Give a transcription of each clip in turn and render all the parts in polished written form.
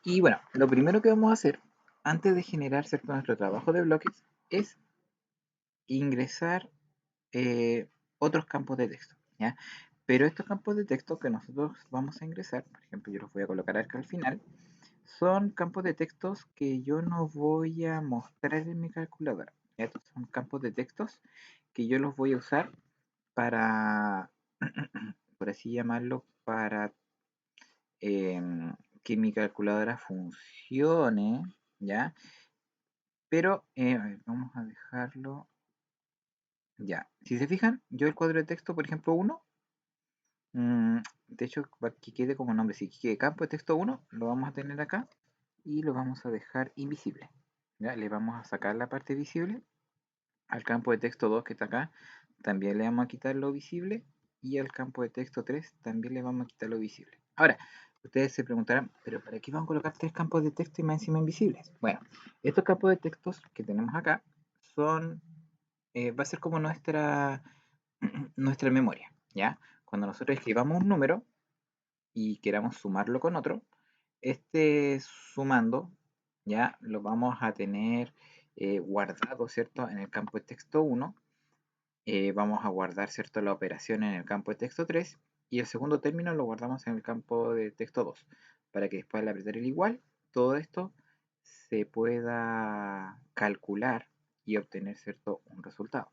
Y bueno, lo primero que vamos a hacer antes de generar, ¿cierto?, nuestro trabajo de bloques es ingresar otros campos de texto, ¿ya? Pero estos campos de texto que nosotros vamos a ingresar, por ejemplo, yo los voy a colocar acá al final, son campos de textos que yo no voy a mostrar en mi calculadora. ¿Ya? Estos son campos de textos que yo los voy a usar para, por así llamarlo, para que mi calculadora funcione, ¿ya? Pero a ver, vamos a dejarlo, ya. Si se fijan, yo el cuadro de texto, por ejemplo, uno. De hecho, para que quede como nombre, si quede campo de texto uno lo vamos a tener acá y lo vamos a dejar invisible. ¿Ya? Le vamos a sacar la parte visible. Al campo de texto 2 que está acá, también le vamos a quitar lo visible. Y al campo de texto 3 también le vamos a quitar lo visible. Ahora, ustedes se preguntarán, ¿pero para qué vamos a colocar tres campos de texto y más encima invisibles? Bueno, estos campos de textos que tenemos acá son, va a ser como nuestra memoria, ¿ya? Cuando nosotros escribamos un número y queramos sumarlo con otro, este sumando ya lo vamos a tener guardado, ¿cierto? En el campo de texto 1, vamos a guardar, ¿cierto?, la operación en el campo de texto 3 y el segundo término lo guardamos en el campo de texto 2 para que después al apretar el igual, todo esto se pueda calcular y obtener, ¿cierto?, un resultado.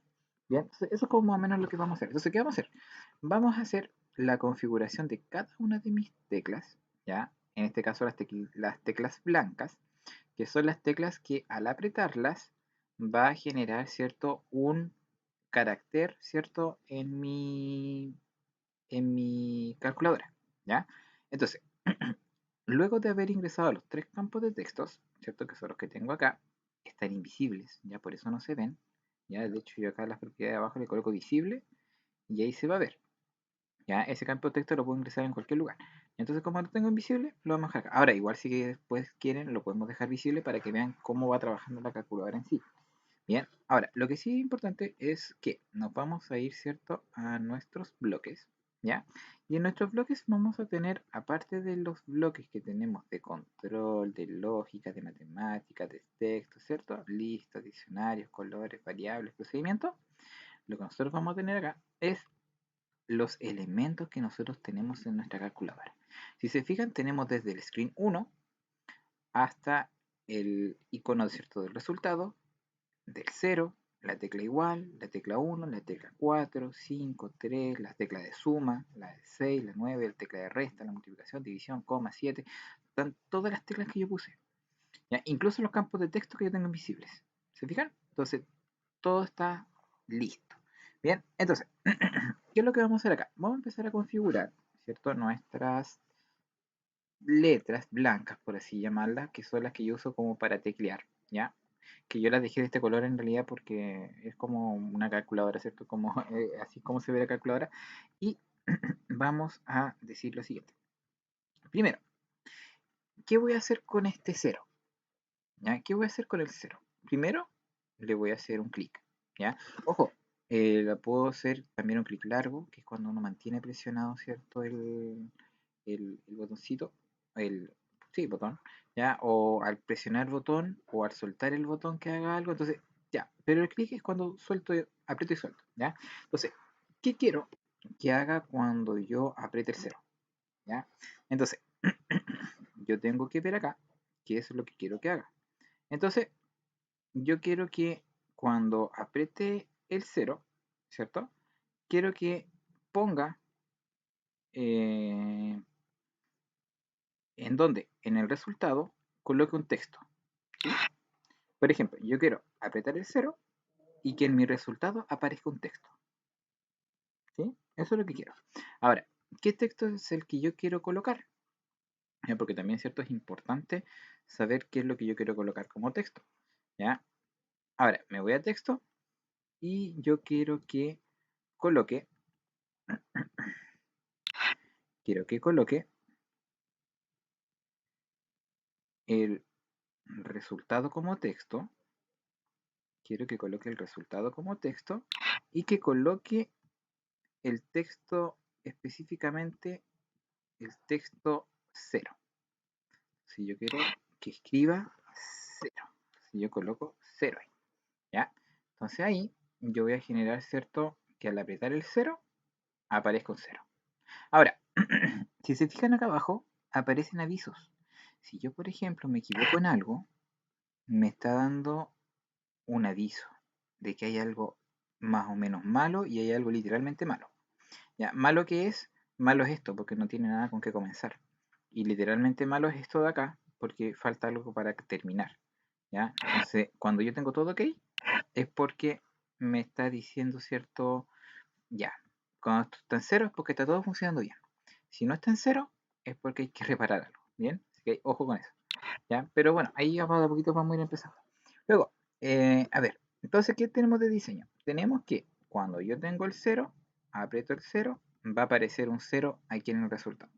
Bien, eso es como más o menos lo que vamos a hacer. Entonces, ¿qué vamos a hacer? Vamos a hacer la configuración de cada una de mis teclas, ¿ya? En este caso las teclas blancas, que son las teclas que al apretarlas va a generar, ¿cierto?, un carácter, ¿cierto?, en mi calculadora, ¿ya? Entonces, luego de haber ingresado a los tres campos de textos, ¿cierto?, que son los que tengo acá, están invisibles, ya por eso no se ven, ya de hecho yo acá en las propiedades de abajo le coloco visible y ahí se va a ver, ya ese campo de texto lo puedo ingresar en cualquier lugar. Entonces, como lo tengo invisible, lo vamos a dejar acá. Ahora, igual si después quieren, lo podemos dejar visible para que vean cómo va trabajando la calculadora en sí. Bien, ahora, lo que sí es importante es que nos vamos a ir, ¿cierto?, a nuestros bloques, ¿ya? Y en nuestros bloques vamos a tener, aparte de los bloques que tenemos de control, de lógica, de matemáticas, de texto, ¿cierto? Listas, diccionarios, colores, variables, procedimientos. Lo que nosotros vamos a tener acá es los elementos que nosotros tenemos en nuestra calculadora. Si se fijan, tenemos desde el screen 1 hasta el icono, ¿cierto?, del resultado, del 0, la tecla igual, la tecla 1, la tecla 4, 5, 3, las teclas de suma, la de 6, la 9, la tecla de resta, la multiplicación, división, coma, 7, están todas las teclas que yo puse, ¿ya? Incluso los campos de texto que yo tengo invisibles. ¿Se fijan? Entonces, todo está listo. Bien, entonces, ¿qué es lo que vamos a hacer acá? Vamos a empezar a configurar, ¿cierto?, nuestras letras blancas, por así llamarlas, que son las que yo uso como para teclear, ¿ya? Que yo las dejé de este color en realidad porque es como una calculadora, ¿cierto? Como, así como se ve la calculadora. Y vamos a decir lo siguiente. Primero, ¿qué voy a hacer con este cero? ¿Ya? ¿Qué voy a hacer con el cero? Primero, le voy a hacer un clic, ¿ya? Ojo, la puedo hacer también un clic largo, que es cuando uno mantiene presionado, ¿cierto?, el botoncito, el, sí, botón, ¿ya? O al presionar el botón o al soltar el botón que haga algo, entonces, ya, pero el clic es cuando suelto, aprieto y suelto, ¿ya? Entonces, ¿qué quiero que haga cuando yo apriete el cero? ¿Ya? Entonces, yo tengo que ver acá qué es lo que quiero que haga. Entonces, yo quiero que cuando apriete el cero, ¿cierto? Quiero que ponga eh, en donde en el resultado coloque un texto. ¿Sí? Por ejemplo, yo quiero apretar el cero y que en mi resultado aparezca un texto. ¿Sí? Eso es lo que quiero. Ahora, ¿qué texto es el que yo quiero colocar? Porque también, ¿cierto?, es importante saber qué es lo que yo quiero colocar como texto. ¿Ya? Ahora, me voy a texto y yo coloque, quiero que coloque el resultado como texto, quiero que coloque el resultado como texto y que coloque el texto específicamente, el texto 0. Si yo quiero que escriba 0, si yo coloco 0 ahí, ¿ya? Entonces ahí yo voy a generar, ¿cierto? Que al apretar el 0 aparezca un 0. Ahora, si se fijan acá abajo, aparecen avisos. Si yo, por ejemplo, me equivoco en algo, me está dando un aviso de que hay algo más o menos malo y hay algo literalmente malo. ¿Ya? ¿Malo qué es? Malo es esto, porque no tiene nada con qué comenzar. Y literalmente malo es esto de acá, porque falta algo para terminar. ¿Ya? Entonces, cuando yo tengo todo ok, es porque me está diciendo, ¿cierto? Ya. Cuando esto está en cero es porque está todo funcionando bien. Si no está en cero, es porque hay que reparar algo. ¿Bien? Así que ojo con eso. ¿Ya? Pero bueno, ahí ya de a poquito vamos a ir empezando. Luego, a ver, entonces, ¿qué tenemos de diseño? Tenemos que cuando yo tengo el 0, aprieto el 0, va a aparecer un 0 aquí en el resultado.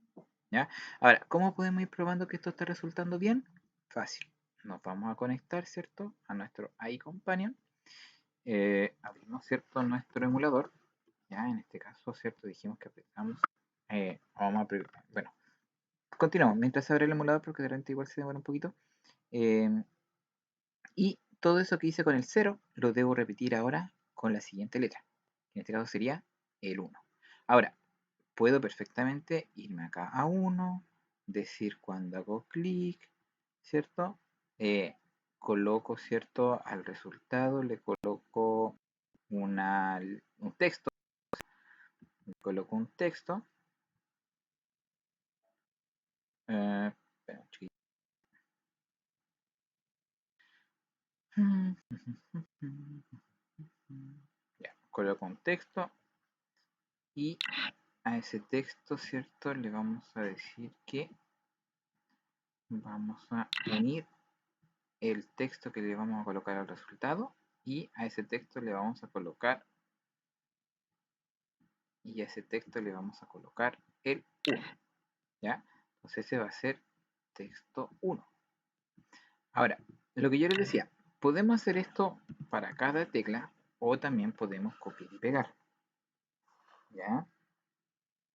¿Ya? Ahora, ¿cómo podemos ir probando que esto está resultando bien? Fácil. Nos vamos a conectar, ¿cierto? A nuestro iCompanion. Abrimos, ¿cierto? Nuestro emulador. Ya, en este caso, ¿cierto? Dijimos que apretamos. Vamos a bueno, continuamos. Mientras se abre el emulador, porque de repente igual se demora un poquito. Eh, y todo eso que hice con el 0 lo debo repetir ahora con la siguiente letra. En este caso sería el 1. Ahora, puedo perfectamente irme acá a 1, decir cuando hago clic, ¿cierto? Coloco, ¿cierto? Al resultado le coloco un texto, le coloco un texto. Espera un chiquito. Ya, coloco un texto y a ese texto, ¿cierto? Le vamos a decir que vamos a unir el texto que le vamos a colocar al resultado y a ese texto le vamos a colocar el 1, ¿ya? Entonces ese va a ser texto 1. Ahora, lo que yo les decía, podemos hacer esto para cada tecla o también podemos copiar y pegar, ¿ya?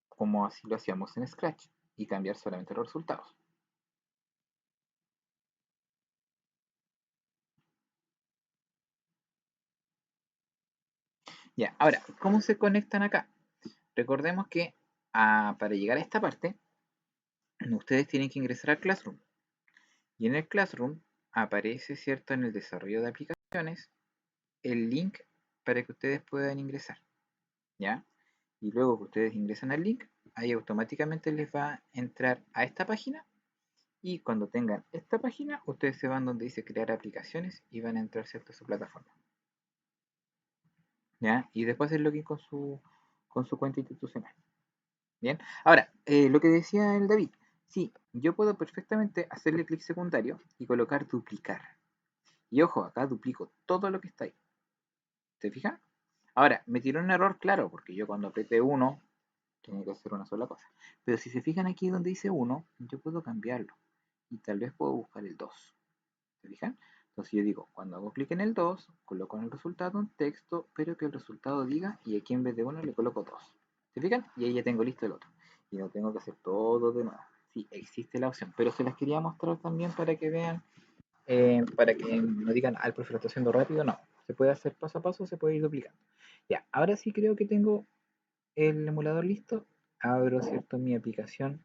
Como así lo hacíamos en Scratch y cambiar solamente los resultados. Ya, ahora, ¿cómo se conectan acá? Recordemos que para llegar a esta parte, ustedes tienen que ingresar al Classroom. Y en el Classroom aparece, ¿cierto? En el desarrollo de aplicaciones, el link para que ustedes puedan ingresar, ¿ya? Y luego que ustedes ingresan al link, ahí automáticamente les va a entrar a esta página. Y cuando tengan esta página, ustedes se van donde dice crear aplicaciones y van a entrar, ¿cierto? A su plataforma, ¿ya? Y después el login con su cuenta institucional. Bien, ahora, lo que decía el David, sí, yo puedo perfectamente hacerle clic secundario y colocar duplicar. Y ojo, acá duplico todo lo que está ahí. ¿Se fijan? Ahora, me tiró un error, claro, porque yo cuando apreté 1 tenía que hacer una sola cosa. Pero si se fijan aquí donde dice 1, yo puedo cambiarlo. Y tal vez puedo buscar el 2. ¿Se fijan? Entonces yo digo, cuando hago clic en el 2, coloco en el resultado un texto, pero que el resultado diga, y aquí en vez de 1 le coloco 2. ¿Se fijan? Y ahí ya tengo listo el otro. Y no tengo que hacer todo de nuevo. Sí, existe la opción, pero se las quería mostrar también para que vean, para que no digan, el profe lo está haciendo rápido. No, se puede hacer paso a paso, se puede ir duplicando. Ya, ahora sí creo que tengo el emulador listo. Abro, ¿cierto?, mi aplicación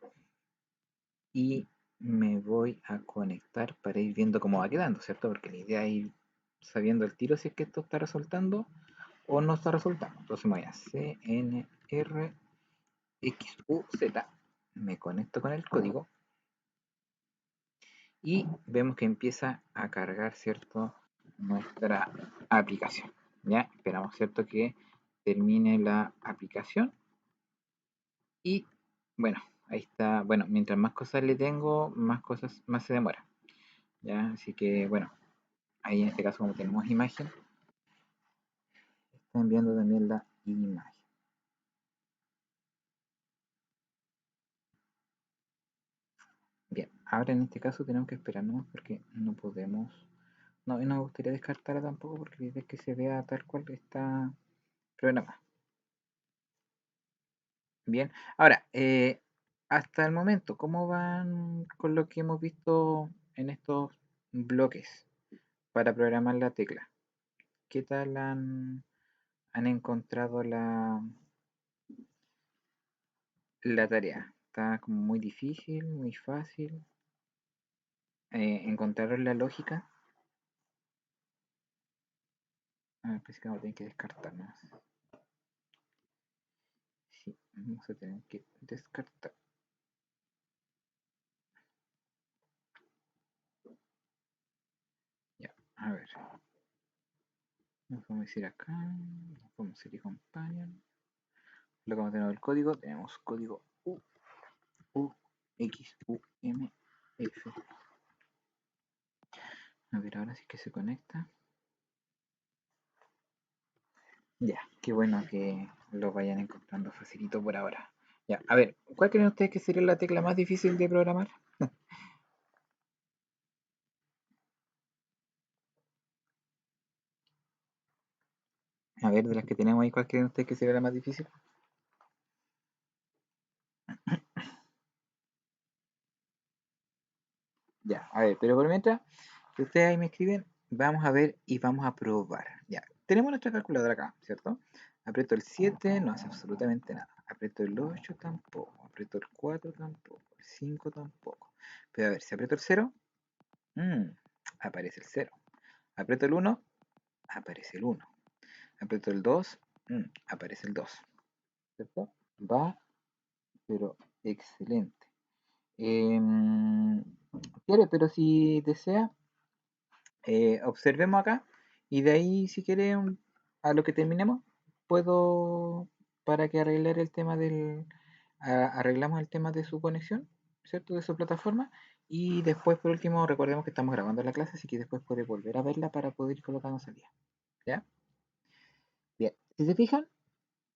y me voy a conectar para ir viendo cómo va quedando, ¿cierto? Porque la idea es ir sabiendo el tiro si es que esto está resultando o no está resultando. Entonces me voy a CNRXUZ, me conecto con el código y vemos que empieza a cargar, ¿cierto?, nuestra aplicación. Ya esperamos, ¿cierto?, que termine la aplicación y bueno, ahí está. Bueno, mientras más cosas le tengo, más se demora. Ya, así que bueno, ahí en este caso como tenemos imagen, está enviando también la imagen. Bien, ahora en este caso tenemos que esperarnos porque no podemos, no, y no me gustaría descartarla tampoco porque la idea es que se vea tal cual está programada. Bien, ahora, hasta el momento, ¿cómo van con lo que hemos visto en estos bloques para programar la tecla? ¿Qué tal han encontrado la tarea? ¿Está como muy difícil, muy fácil? ¿Encontraron la lógica? A ver, pues que vamos a tener que descartar más. Sí, vamos a tener que descartar. Ya, a ver. Nos vamos a ir acá. Nos vamos a ir a companion. Lo que vamos a tener el código. Tenemos código X, U, M, F. A ver, ahora sí que se conecta. Ya, qué bueno que lo vayan encontrando facilito por ahora. Ya, a ver, ¿cuál creen ustedes que sería la tecla más difícil de programar? A ver, de las que tenemos ahí, ¿cuál creen ustedes que sería la más difícil? Ya, a ver, pero por mientras, que ustedes ahí me escriben, vamos a ver y vamos a probar. Ya, tenemos nuestra calculadora acá, ¿cierto? Aprieto el 7, no hace absolutamente nada. Aprieto el 8, tampoco. Aprieto el 4, tampoco. El 5, tampoco. Pero a ver, si aprieto el 0, mmm, aparece el 0. Aprieto el 1, aparece el 1. Aprieto el 2, aparece el 2. ¿Cierto? Va, pero excelente. Quiere, pero si desea, observemos acá y de ahí, si quiere, a lo que terminemos, puedo, para que arreglar el tema arreglamos el tema de su conexión, ¿cierto? De su plataforma. Y después, por último, recordemos que estamos grabando la clase, así que después puede volver a verla para poder ir colocando salida. ¿Ya? Bien. Si se fijan,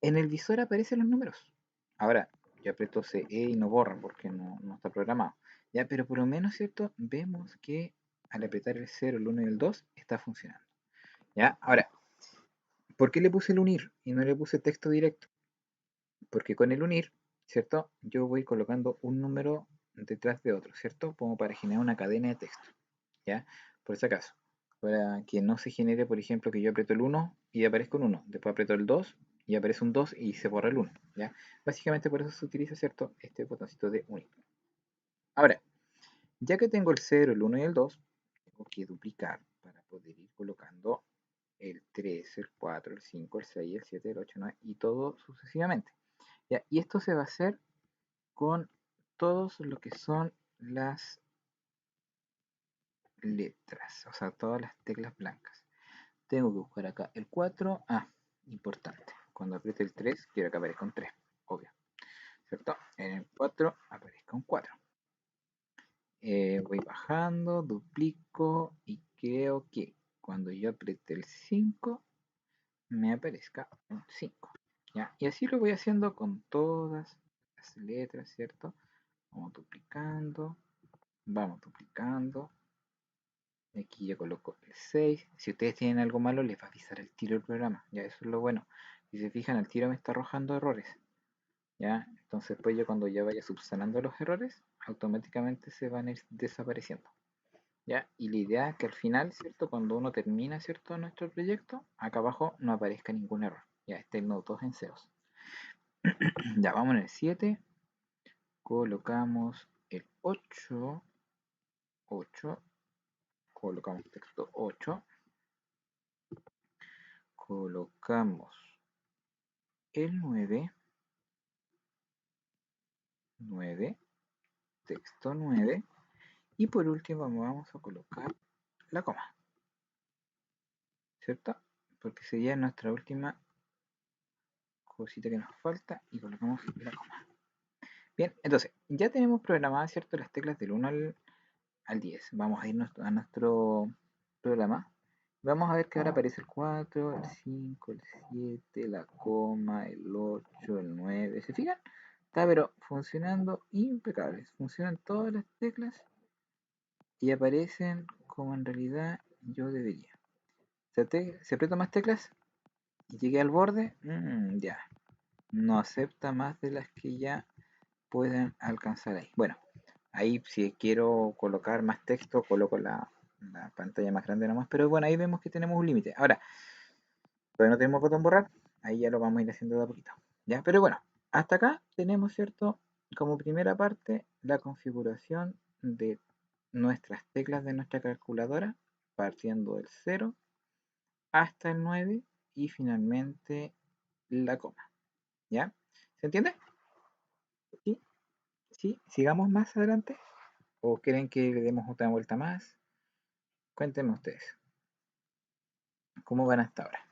en el visor aparecen los números. Ahora, yo aprieto CE y no borra porque no está programado. Ya, pero por lo menos, ¿cierto? Vemos que al apretar el 0, el 1 y el 2 está funcionando. ¿Ya? Ahora, ¿por qué le puse el unir y no le puse texto directo? Porque con el unir, ¿cierto? Yo voy colocando un número detrás de otro, ¿cierto? Como para generar una cadena de texto, ¿ya? Por si acaso. Para que no se genere, por ejemplo, que yo aprieto el 1 y aparezca un 1. Después aprieto el 2 y aparece un 2 y se borra el 1, ¿ya? Básicamente por eso se utiliza, ¿cierto? Este botoncito de unir. Ahora, ya que tengo el 0, el 1 y el 2, tengo que duplicar para poder ir colocando el 3, el 4, el 5, el 6, el 7, el 8, el 9 y todo sucesivamente. ¿Ya? Y esto se va a hacer con todos lo que son las letras, o sea, todas las teclas blancas. Tengo que buscar acá el 4. Importante. Cuando apriete el 3, quiero que aparezca un 3, obvio. ¿Cierto? En el 4 aparezca un 4. Voy bajando, duplico y creo que cuando yo apriete el 5 me aparezca un 5. ¿Ya? Y así lo voy haciendo con todas las letras, ¿cierto? Vamos duplicando, vamos duplicando. Aquí ya coloco el 6. Si ustedes tienen algo malo, les va a avisar el tiro el programa. Ya, eso es lo bueno. Si se fijan, el tiro me está arrojando errores. ¿Ya? Entonces, pues yo cuando ya vaya subsanando los errores, automáticamente se van a ir desapareciendo. ¿Ya? Y la idea es que al final, ¿cierto? Cuando uno termina, ¿cierto? Nuestro proyecto, acá abajo no aparezca ningún error. Ya, estén todos en ceros. Ya, vamos en el 7. Colocamos el 8. 8. Colocamos texto 8. Colocamos el 9. 9. Texto 9. Y por último vamos a colocar la coma. ¿Cierto? Porque sería nuestra última cosita que nos falta y colocamos la coma. Bien, entonces, ya tenemos programadas, ¿cierto? Las teclas del 1 al 10. Vamos a irnos a nuestro programa. Vamos a ver que ahora aparece el 4, el 5, el 7, la coma, el 8, el 9. ¿Se fijan? Está pero funcionando impecables. Funcionan todas las teclas y aparecen como en realidad yo debería. Se aprieta más teclas y llegué al borde, ya. No acepta más de las que ya puedan alcanzar ahí. Bueno, ahí si quiero colocar más texto, coloco la pantalla más grande nomás, pero bueno, ahí vemos que tenemos un límite. Ahora, todavía no tenemos botón borrar, ahí ya lo vamos a ir haciendo de a poquito. ¿Ya? Pero bueno, hasta acá tenemos, ¿cierto? Como primera parte, la configuración de nuestras teclas de nuestra calculadora, partiendo del 0 hasta el 9 y finalmente la coma. ¿Ya? ¿Se entiende? ¿Sí? ¿Sí? ¿Sigamos más adelante? ¿O quieren que le demos otra vuelta más? Cuéntenme ustedes, ¿cómo van hasta ahora?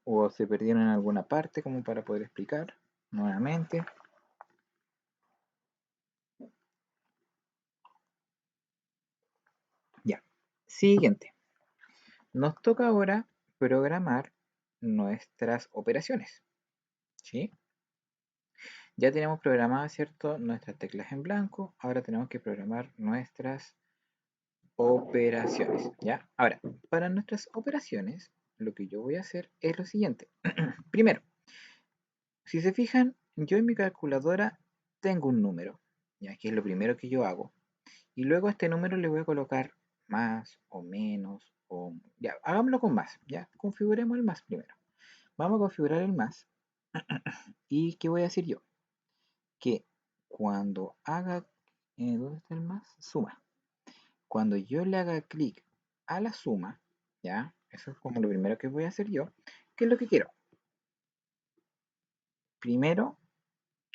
¿O se perdieron en alguna parte como para poder explicar nuevamente? Ya. Siguiente. Nos toca ahora programar nuestras operaciones. ¿Sí? Ya tenemos programadas, ¿cierto? Nuestras teclas en blanco. Ahora tenemos que programar nuestras operaciones. ¿Ya? Ahora, para nuestras operaciones, lo que yo voy a hacer es lo siguiente. Primero, si se fijan, yo en mi calculadora tengo un número, ya que es lo primero que yo hago. Y luego a este número le voy a colocar más o menos, o ya, hagámoslo con más, ya, configuremos el más primero. Vamos a configurar el más. ¿Y qué voy a decir yo? Que cuando haga, ¿dónde está el más? Suma. Cuando yo le haga clic a la suma, ya, eso es como lo primero que voy a hacer yo. ¿Qué es lo que quiero? Primero,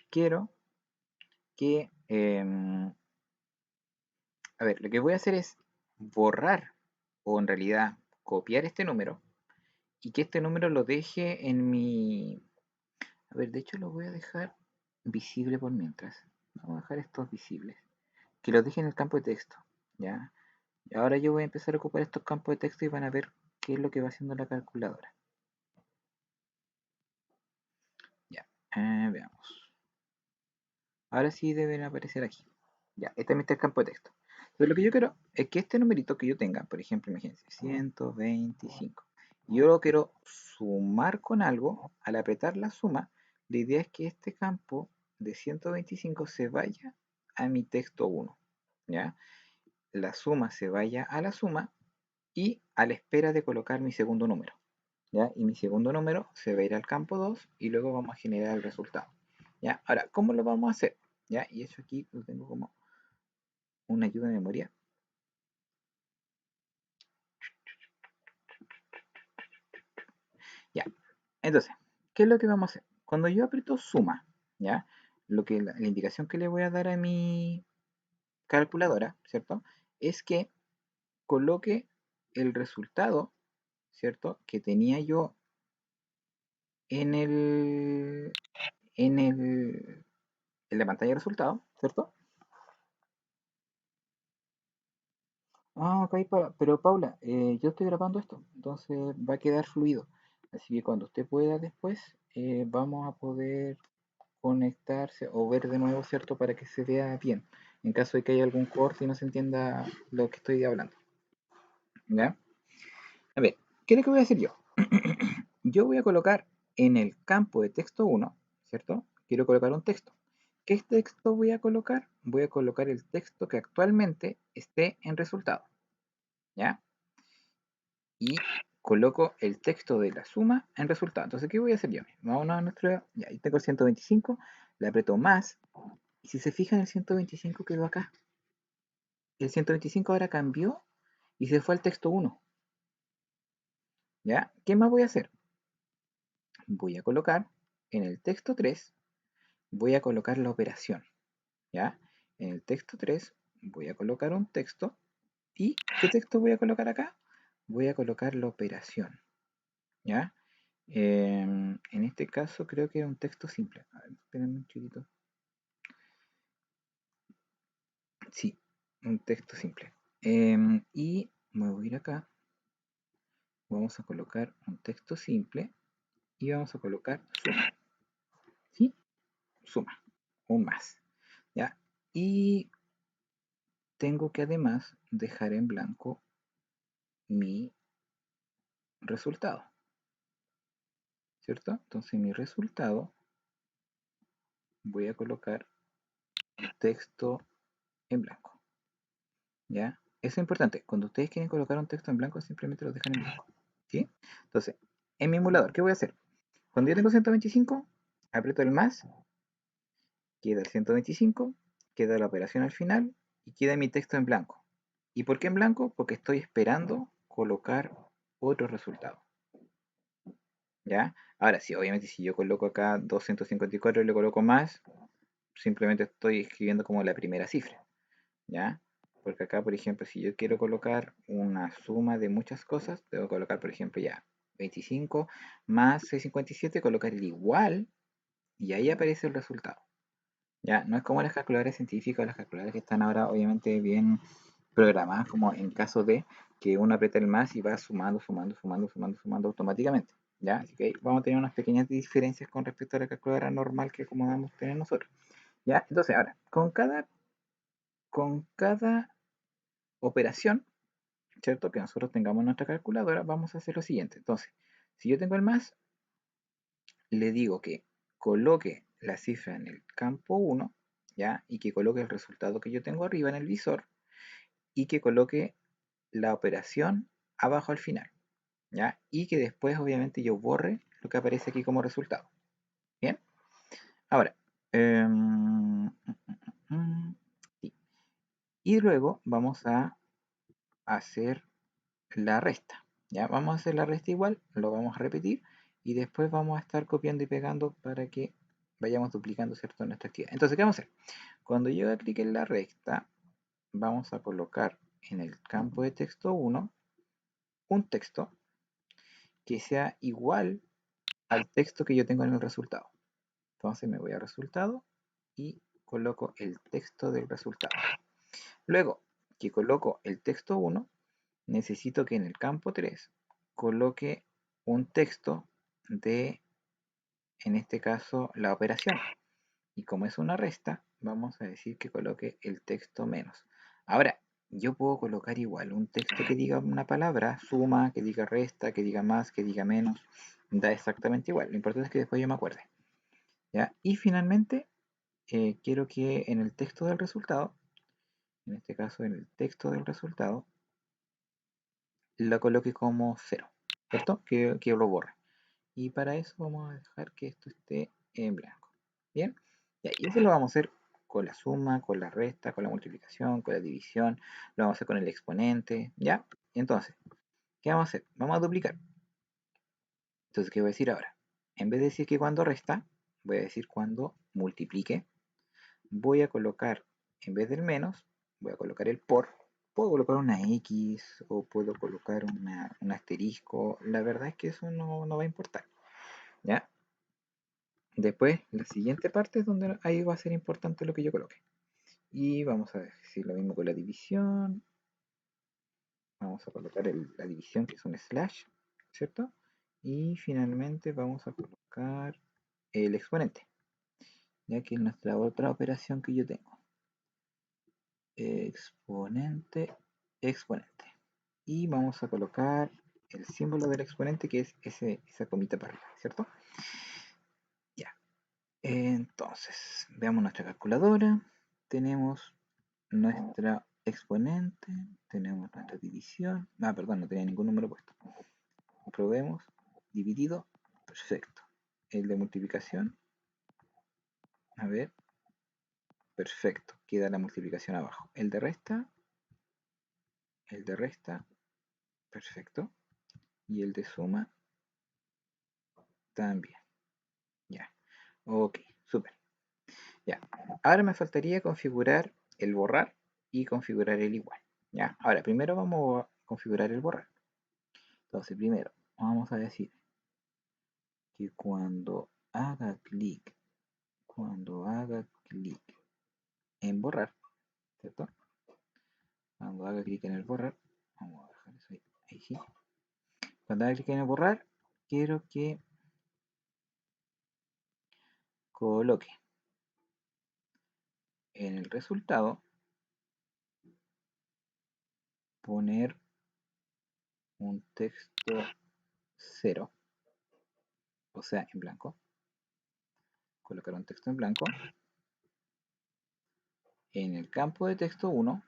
quiero que, a ver, lo que voy a hacer es borrar, o en realidad copiar este número, y que este número lo deje en mi... A ver, de hecho lo voy a dejar visible por mientras. Vamos a dejar estos visibles. Que los deje en el campo de texto, ¿ya? Y ahora yo voy a empezar a ocupar estos campos de texto y van a ver qué es lo que va haciendo la calculadora. Ya, veamos. Ahora sí deben aparecer aquí. Ya, este es el campo de texto. Entonces lo que yo quiero es que este numerito que yo tenga, por ejemplo, imagínense, 125, y yo lo quiero sumar con algo. Al apretar la suma, la idea es que este campo de 125 se vaya a mi texto 1, ¿ya? La suma se vaya a la suma y a la espera de colocar mi segundo número, ¿ya? Y mi segundo número se va a ir al campo 2 y luego vamos a generar el resultado, ¿ya? Ahora, ¿cómo lo vamos a hacer? ¿Ya? Y eso aquí lo tengo como una ayuda de memoria. Ya. Entonces, ¿qué es lo que vamos a hacer? Cuando yo aprieto suma, ¿ya? La indicación que le voy a dar a mi calculadora, ¿cierto? Es que coloque el resultado, ¿cierto? Que tenía yo en en el, en la pantalla de resultado, ¿cierto? Ah, ok, pero Paula, yo estoy grabando esto, entonces va a quedar fluido. Así que cuando usted pueda después, vamos a poder conectarse o ver de nuevo, ¿cierto? Para que se vea bien, en caso de que haya algún corte y no se entienda lo que estoy hablando. ¿Ya? A ver, ¿qué es lo que voy a hacer yo? Yo voy a colocar en el campo de texto 1, ¿cierto? Quiero colocar un texto. ¿Qué texto voy a colocar? Voy a colocar el texto que actualmente esté en resultado, ¿ya? Y coloco el texto de la suma en resultado. Entonces, ¿qué voy a hacer yo? Vámonos a nuestro... Ya, ahí tengo el 125, le aprieto más, y si se fijan, el 125 quedó acá. El 125 ahora cambió y se fue al texto 1. ¿Ya? ¿Qué más voy a hacer? Voy a colocar en el texto 3, voy a colocar la operación. ¿Ya? En el texto 3 voy a colocar un texto. ¿Y qué texto voy a colocar acá? Voy a colocar la operación. ¿Ya? En este caso creo que es un texto simple. A ver, espérenme un chiquito. Sí, un texto simple. Y me voy a ir acá. Vamos a colocar un texto simple y vamos a colocar suma. ¿Sí? Suma. Un más. ¿Ya? Y tengo que además dejar en blanco mi resultado. ¿cierto? Entonces mi resultado voy a colocar un texto en blanco, ¿ya? Eso es importante. Cuando ustedes quieren colocar un texto en blanco, simplemente lo dejan en blanco, ¿sí? Entonces, en mi emulador, ¿qué voy a hacer? Cuando yo tengo 125, aprieto el más, queda el 125, queda la operación al final y queda mi texto en blanco. ¿Y por qué en blanco? Porque estoy esperando colocar otro resultado, ¿ya? Ahora, sí, obviamente si yo coloco acá 254 y le coloco más, simplemente estoy escribiendo como la primera cifra, ¿ya? Porque acá, por ejemplo, si yo quiero colocar una suma de muchas cosas, debo colocar, por ejemplo, ya 25 más 657, colocar el igual y ahí aparece el resultado. Ya, no es como las calculadoras científicas, las calculadoras que están ahora obviamente bien programadas, como en caso de que uno aprieta el más y va sumando, sumando, sumando, sumando, sumando automáticamente. ¿Ya? Así que vamos a tener unas pequeñas diferencias con respecto a la calculadora normal que como vamos a tener nosotros. ¿Ya? Entonces, ahora, con cada operación, ¿cierto? Que nosotros tengamos en nuestra calculadora, vamos a hacer lo siguiente. Entonces, si yo tengo el más, le digo que coloque la cifra en el campo 1, ¿ya? Y que coloque el resultado que yo tengo arriba en el visor y que coloque la operación abajo al final, ¿ya? Y que después obviamente yo borre lo que aparece aquí como resultado. ¿Bien? Ahora, sí. Y luego vamos a hacer la resta, ¿ya? Vamos a hacer la resta igual, lo vamos a repetir y después vamos a estar copiando y pegando para que vayamos duplicando, ¿cierto? Nuestra actividad. Entonces, ¿qué vamos a hacer? Cuando yo haga clic en la resta, vamos a colocar en el campo de texto 1 un texto que sea igual al texto que yo tengo en el resultado. Entonces me voy a resultado y coloco el texto del resultado. Luego que coloco el texto 1, necesito que en el campo 3 coloque un texto de, en este caso, la operación. Y como es una resta, vamos a decir que coloque el texto menos. Ahora, yo puedo colocar igual un texto que diga una palabra, suma, que diga resta, que diga más, que diga menos, da exactamente igual. Lo importante es que después yo me acuerde, ¿ya? Y finalmente, quiero que en el texto del resultado, en este caso en el texto del resultado, lo coloque como cero, ¿cierto? Que lo borre. Y para eso vamos a dejar que esto esté en blanco. Bien, ya, y eso lo vamos a hacer con la suma, con la resta, con la multiplicación, con la división, lo vamos a hacer con el exponente, ¿ya? Entonces, ¿qué vamos a hacer? Vamos a duplicar. Entonces, ¿qué voy a decir ahora? En vez de decir que cuando resta, voy a decir cuando multiplique. Voy a colocar, en vez del menos, voy a colocar el por. Puedo colocar una X o puedo colocar un asterisco. La verdad es que eso no va a importar, ¿ya? Después, la siguiente parte es donde ahí va a ser importante lo que yo coloque. Y vamos a decir lo mismo con la división. Vamos a colocar la división que es un slash, ¿cierto? Y finalmente vamos a colocar el exponente, ya que es nuestra otra operación que yo tengo. Exponente, exponente. Y vamos a colocar el símbolo del exponente que es esa comita para arriba, ¿cierto? Ya. Entonces, veamos nuestra calculadora. Tenemos nuestra exponente, tenemos nuestra división. Ah, perdón, no tenía ningún número puesto. Probemos, dividido, perfecto. El de multiplicación, a ver, perfecto, queda la multiplicación abajo. El de resta, perfecto. Y el de suma, también. Ya, ok, súper. Ya, ahora me faltaría configurar el borrar y configurar el igual. Ya, ahora primero vamos a configurar el borrar. Entonces, primero vamos a decir que cuando haga clic en borrar, ¿cierto? Cuando haga clic en el borrar, vamos a dejar eso ahí sí. Cuando haga clic en el borrar, quiero que coloque en el resultado poner un texto cero, o sea, en blanco. Colocar un texto en blanco. En el campo de texto 1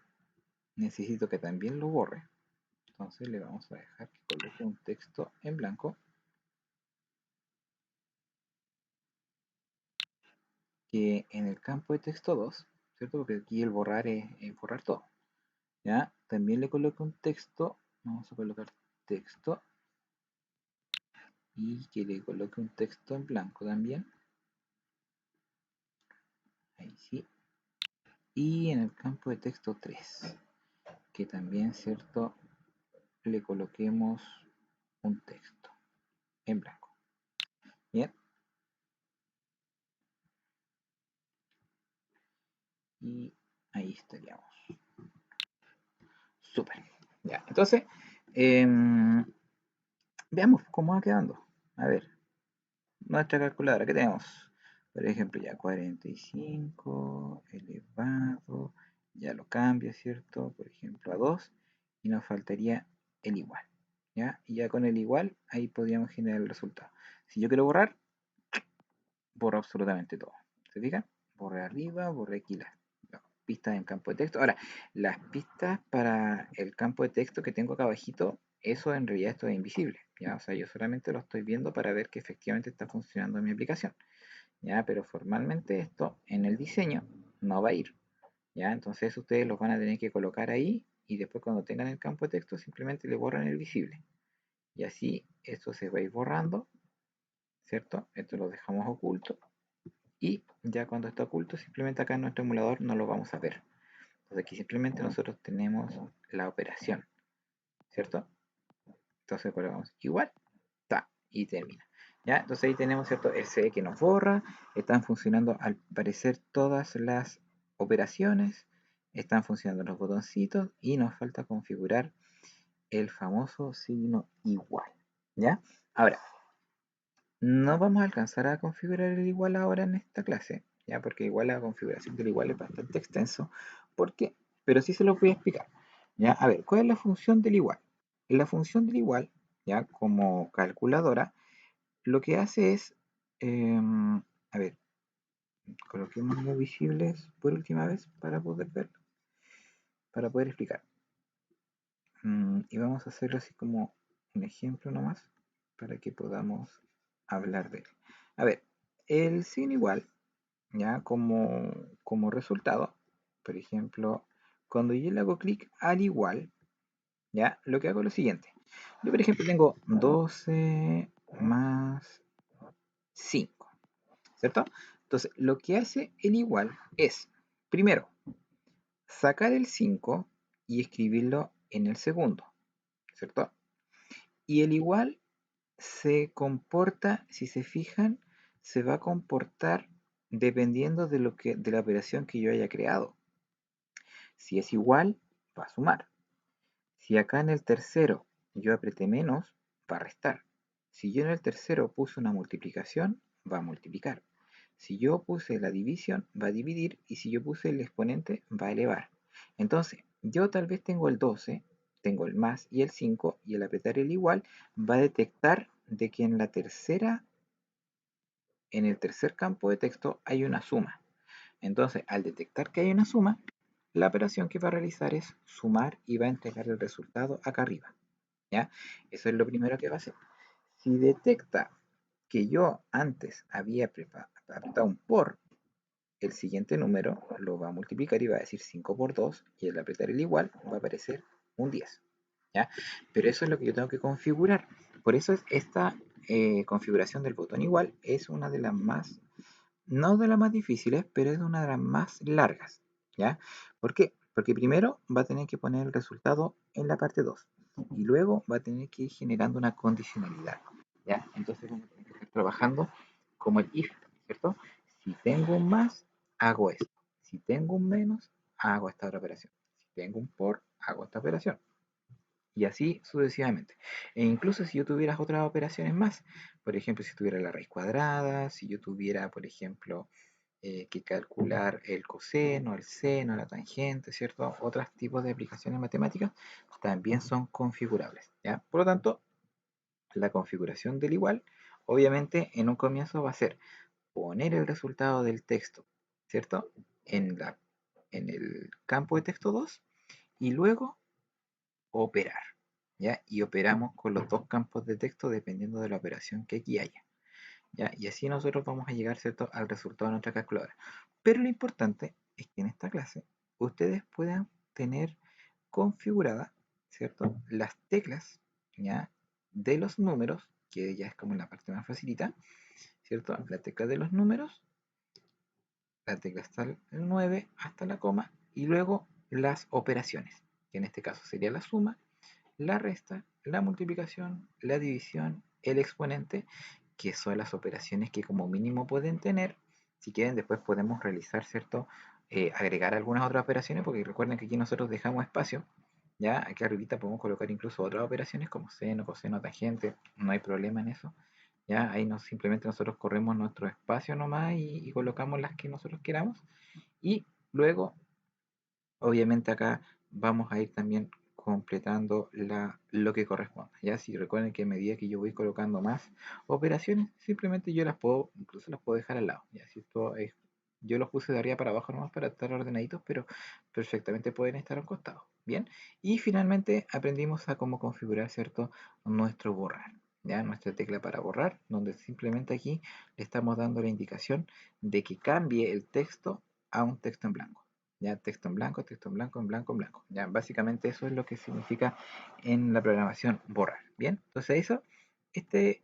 necesito que también lo borre. Entonces le vamos a dejar que coloque un texto en blanco. Que en el campo de texto 2, ¿cierto? Porque aquí el borrar es borrar todo. ¿Ya? También le coloco un texto. Vamos a colocar texto. Y que le coloque un texto en blanco también. Ahí sí. Y en el campo de texto 3, que también, ¿cierto? Le coloquemos un texto en blanco. Bien. Y ahí estaríamos. Súper. Ya. Entonces, veamos cómo va quedando. A ver, nuestra calculadora, ¿qué tenemos? Por ejemplo, ya 45 elevado, ya lo cambia, ¿cierto? Por ejemplo, a 2 y nos faltaría el igual, ¿ya? Y ya con el igual, ahí podríamos generar el resultado. Si yo quiero borrar, borro absolutamente todo. ¿Se fijan? Borré arriba, borré aquí las pistas en campo de texto. Ahora, las pistas para el campo de texto que tengo acá abajito, eso en realidad esto es invisible, ¿ya? O sea, yo solamente lo estoy viendo para ver que efectivamente está funcionando mi aplicación, ¿ya? Pero formalmente esto en el diseño no va a ir, ¿ya? Entonces ustedes los van a tener que colocar ahí y después cuando tengan el campo de texto simplemente le borran el visible. Y así esto se va a ir borrando, ¿cierto? Esto lo dejamos oculto y ya cuando está oculto simplemente acá en nuestro emulador no lo vamos a ver. Entonces aquí simplemente nosotros tenemos la operación, ¿cierto? Entonces colocamos igual, ta, y termina. ¿Ya? Entonces ahí tenemos, ¿cierto? El CD que nos borra, están funcionando al parecer todas las operaciones, están funcionando los botoncitos y nos falta configurar el famoso signo igual, ¿ya? Ahora, no vamos a alcanzar a configurar el igual ahora en esta clase, ya porque igual la configuración del igual es bastante extenso. ¿Por qué? Pero sí se lo voy a explicar. Ya, a ver, ¿cuál es la función del igual? La función del igual, ya como calculadora, lo que hace es, a ver, coloquemos los visibles por última vez para poder ver, para poder explicar. Y vamos a hacerlo así como un ejemplo nomás para que podamos hablar de él. A ver, el signo igual, ya como resultado, por ejemplo, cuando yo le hago clic al igual, ya lo que hago es lo siguiente. Yo, por ejemplo, tengo 12 más 5, ¿cierto? Entonces, lo que hace el igual es, primero, sacar el 5 y escribirlo en el segundo, ¿cierto? Y el igual se comporta, si se fijan, se va a comportar dependiendo de la operación que yo haya creado. Si es igual, va a sumar. Si acá en el tercero yo apreté menos, va a restar. Si yo en el tercero puse una multiplicación, va a multiplicar. Si yo puse la división, va a dividir. Y si yo puse el exponente, va a elevar. Entonces, yo tal vez tengo el 12, tengo el más y el 5, y al apretar el igual, va a detectar de que en el tercer campo de texto hay una suma. Entonces, al detectar que hay una suma, la operación que va a realizar es sumar y va a entregar el resultado acá arriba, ¿ya? Eso es lo primero que va a hacer. Si detecta que yo antes había apretado un por, el siguiente número lo va a multiplicar y va a decir 5 por 2 y al apretar el igual va a aparecer un 10, ¿ya? Pero eso es lo que yo tengo que configurar. Por eso es esta configuración del botón igual es una de las más, no de las más difíciles, pero es una de las más largas, ¿ya? ¿Por qué? Porque primero va a tener que poner el resultado en la parte 2 y luego va a tener que ir generando una condicionalidad, ¿ya? Entonces vamos a tener que estar trabajando como el if, ¿cierto? Si tengo un más, hago esto. Si tengo un menos, hago esta otra operación. Si tengo un por, hago esta operación. Y así sucesivamente. E incluso si yo tuviera otras operaciones más, por ejemplo, si tuviera la raíz cuadrada, si yo tuviera, por ejemplo, que calcular el coseno, el seno, la tangente, ¿cierto? Otros tipos de aplicaciones matemáticas también son configurables, ¿ya? Por lo tanto, la configuración del igual obviamente en un comienzo va a ser poner el resultado del texto, ¿cierto? En el campo de texto 2 y luego operar, ¿ya? Y operamos con los dos campos de texto dependiendo de la operación que aquí haya, ¿ya? Y así nosotros vamos a llegar, ¿cierto?, al resultado de nuestra calculadora. Pero lo importante es que en esta clase ustedes puedan tener configurada, ¿cierto?, las teclas, ¿ya?, de los números, que ya es como la parte más facilita, ¿cierto? La tecla de los números, la tecla hasta el 9, hasta la coma, y luego las operaciones, que en este caso sería la suma, la resta, la multiplicación, la división, el exponente, que son las operaciones que como mínimo pueden tener. Si quieren, después podemos realizar, ¿cierto? Agregar algunas otras operaciones, porque recuerden que aquí nosotros dejamos espacio. Ya, aquí arribita podemos colocar incluso otras operaciones como seno, coseno, tangente, no hay problema en eso. Ya, ahí simplemente nosotros corremos nuestro espacio nomás y colocamos las que nosotros queramos. Y luego obviamente acá vamos a ir también completando lo que corresponde. Ya si recuerden que a medida que yo voy colocando más operaciones, simplemente yo las puedo, incluso las puedo dejar al lado. Ya si esto es, yo los puse de arriba para abajo nomás para estar ordenaditos, pero perfectamente pueden estar a un costado. Bien, y finalmente aprendimos a cómo configurar, ¿cierto?, nuestro borrar. Ya, nuestra tecla para borrar, donde simplemente aquí le estamos dando la indicación de que cambie el texto a un texto en blanco. Ya, texto en blanco, texto en blanco, en blanco, en blanco. Ya, básicamente eso es lo que significa en la programación borrar. Bien, entonces eso, este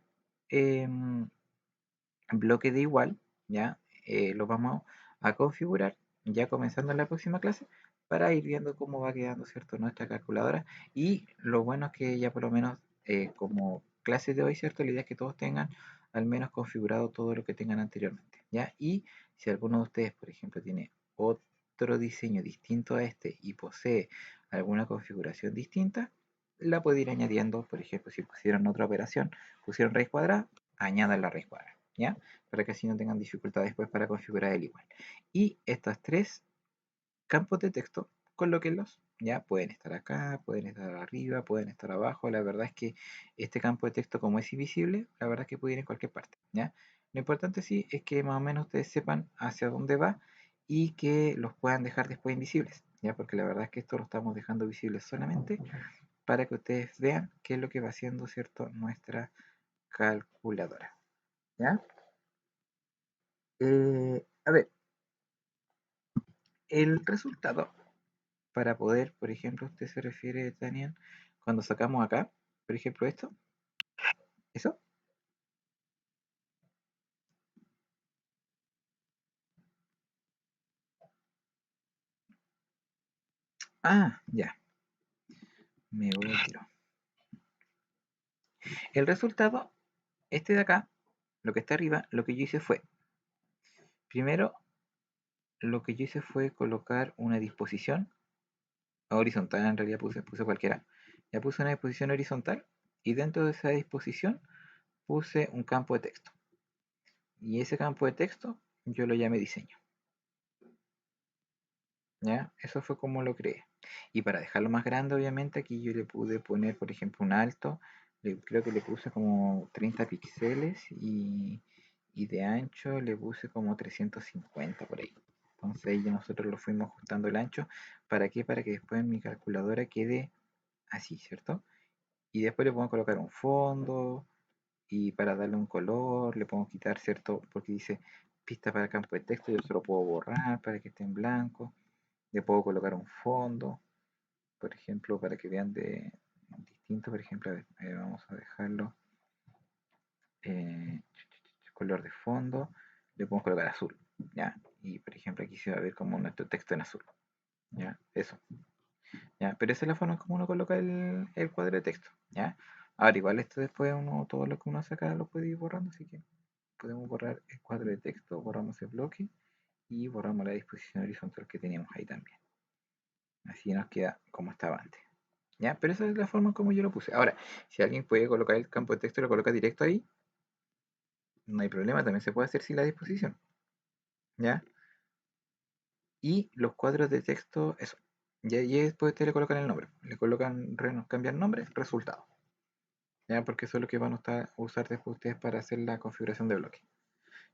em, bloque de igual, ya, lo vamos a configurar ya comenzando en la próxima clase para ir viendo cómo va quedando, ¿cierto?, nuestra calculadora. Y lo bueno es que ya por lo menos como clase de hoy, ¿cierto?, la idea es que todos tengan al menos configurado todo lo que tengan anteriormente, ¿ya? Y si alguno de ustedes, por ejemplo, tiene otro diseño distinto a este y posee alguna configuración distinta, la puede ir añadiendo. Por ejemplo, si pusieron otra operación, pusieron raíz cuadrada, añadan la raíz cuadrada, ¿ya? Para que así no tengan dificultad después para configurar el igual. Y estos tres campos de texto, colóquenlos, ¿ya? Pueden estar acá, pueden estar arriba, pueden estar abajo. La verdad es que este campo de texto, como es invisible, la verdad es que puede ir en cualquier parte, ¿ya? Lo importante sí es que más o menos ustedes sepan hacia dónde va y que los puedan dejar después invisibles, ¿ya? Porque la verdad es que esto lo estamos dejando visible solamente para que ustedes vean qué es lo que va haciendo, ¿cierto?, nuestra calculadora, ¿ya? A ver, el resultado para poder, por ejemplo, usted se refiere, Daniel, cuando sacamos acá, por ejemplo, esto, eso. Ah, ya, me voy al tiro. El resultado, este de acá, lo que está arriba, lo que yo hice fue, primero, lo que yo hice fue colocar una disposición horizontal, en realidad puse cualquiera. Ya puse una disposición horizontal y dentro de esa disposición puse un campo de texto. Y ese campo de texto yo lo llamé diseño. ¿Ya? Eso fue como lo creé. Y para dejarlo más grande, obviamente, aquí yo le pude poner, por ejemplo, un alto. Creo que le puse como 30 píxeles y de ancho le puse como 350 por ahí. Entonces ahí ya nosotros lo fuimos ajustando el ancho. ¿Para qué? Para que después en mi calculadora quede así, ¿cierto? Y después le podemos colocar un fondo y para darle un color le podemos quitar, ¿cierto? Porque dice pista para campo de texto, yo se lo puedo borrar para que esté en blanco. Le puedo colocar un fondo, por ejemplo, para que vean de distinto. Por ejemplo, a ver, vamos a dejarlo eh, color de fondo, le podemos colocar azul, ¿ya? Y por ejemplo aquí se va a ver como nuestro texto en azul, ¿ya? Eso, ¿ya? Pero esa es la forma como uno coloca el cuadro de texto, ¿ya? Ahora igual esto después uno, todo lo que uno saca lo puede ir borrando, así que podemos borrar el cuadro de texto, borramos el bloque y borramos la disposición horizontal que teníamos ahí también. Así nos queda como estaba antes. ¿Ya? Pero esa es la forma como yo lo puse. Ahora, si alguien puede colocar el campo de texto y lo coloca directo ahí, no hay problema, también se puede hacer sin la disposición. ¿Ya? Y los cuadros de texto, eso. Y después ustedes le colocan el nombre. Le colocan cambiar nombre, resultado. ¿ya? Porque eso es lo que van a usar después ustedes para hacer la configuración de bloque,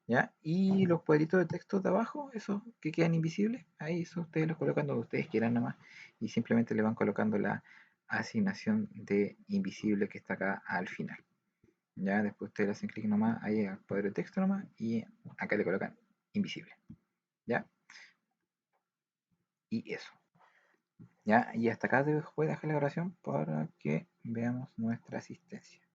¿ya? Y los cuadritos de texto de abajo, esos que quedan invisibles, ahí eso ustedes los colocan donde ustedes quieran nomás y simplemente le van colocando la asignación de invisible que está acá al final. Ya después ustedes le hacen clic nomás ahí al cuadro de texto nomás y acá le colocan invisible. ¿Ya? Y eso. ¿Ya? Y hasta acá voy a dejar la grabación para que veamos nuestra asistencia.